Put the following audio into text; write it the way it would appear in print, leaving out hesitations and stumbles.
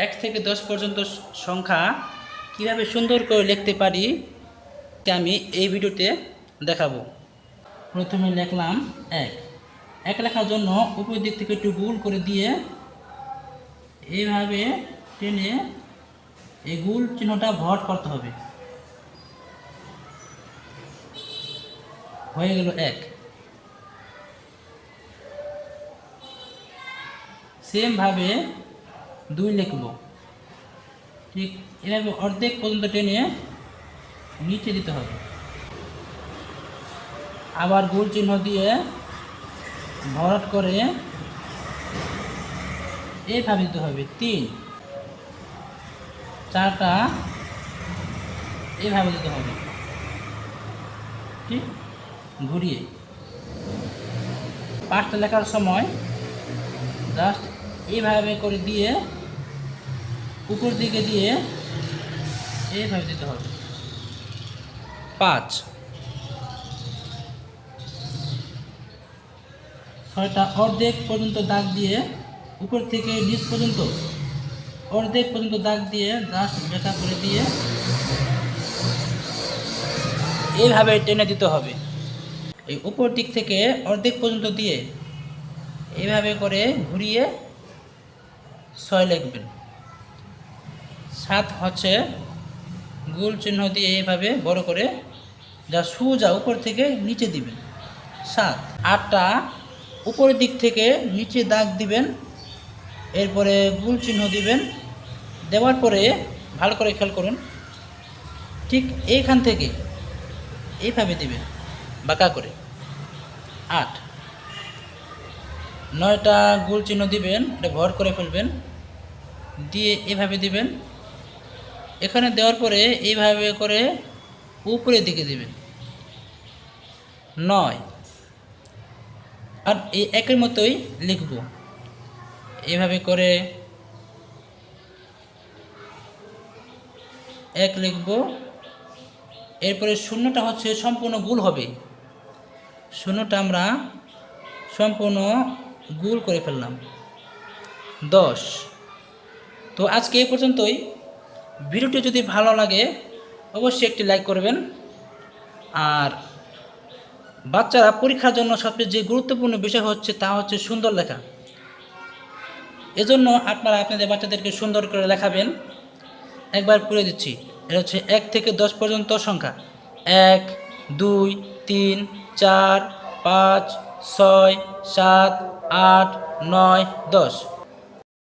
1 থেকে 10 পর্যন্ত সংখ্যা কিভাবে সুন্দর করে লিখতে পারি তা আমি এই ভিডিওতে দেখাবো। প্রথমে লিখলাম 1। 1 লেখার জন্য উপরের দিক থেকে একটু গোল করে দিয়ে এইভাবে টেনে এই গোল চিহ্নটা ভর করতে হবে। হয়ে গেল 1। সেম ভাবে 2 লিখব। ঠিক এভাবে অর্ধেক পর্যন্ত টেনে নিচে দিতে হবে। আবার গোল চিহ্ন দিয়ে ভরাট করে এইভাবে দিতে হবে। 3 4টা এইভাবে দিতে হবে, ঠিক ঘুরিয়ে। 5টা লেখার সময় জাস্ট এইভাবে করে দিয়ে উপর দিকে দিয়ে এইভাবে দিতে হবে। 5 6টা অর্ধেক পর্যন্ত দাগ দিয়ে উপর থেকে নিচ পর্যন্ত অর্ধেক পর্যন্ত দাগ দিয়ে জাস্ট বেঁকা করে দিয়ে এইভাবে টেনে দিতে হবে। এই উপর দিক থেকে অর্ধেক পর্যন্ত দিয়ে এইভাবে করে ঘুরিয়ে 6 লিখবেন। 7 হচ্ছে গোল চিহ্ন দিয়ে এইভাবে বড় করে যা সোজা উপর থেকে নিচে দিবেন। 7 8টা উপরের দিক থেকে নিচে দাগ দিবেন, এরপরে গোল চিহ্ন দিবেন। দেওয়ার পরে ভালো করে খেয়াল করুন, ঠিক এইখান থেকে এইভাবে দিবেন বাঁকা করে। 8 9টা গোল চিহ্ন দিবেন, এটা ভর করে ফেলবেন, দিয়ে এভাবে দিবেন। এখানে দেওয়ার পরে এইভাবে করে উপরের দিকে দিবেন 9। আর এই একের মতোই লিখব, এইভাবে করে 1 লিখব। এরপরে শূন্যটা হচ্ছে সম্পূর্ণ গোল হবে, শূন্যটা আমরা সম্পূর্ণ গোল করে ফেললাম। 10। তো আজকে এই পর্যন্তই। ভিডিওটি যদি ভালো লাগে অবশ্যই একটি লাইক করবেন। আর বাচ্চারা পরীক্ষার জন্য সবচেয়ে যে গুরুত্বপূর্ণ বিষয় হচ্ছে তা হচ্ছে সুন্দর লেখা। এজন্য আপনারা আপনাদের বাচ্চাদেরকে সুন্দর করে লেখাবেন। একবার পড়ে দিচ্ছি, এটা হচ্ছে 1 থেকে 10 পর্যন্ত সংখ্যা। 1 2 3 4 5 6 7 8 9 10।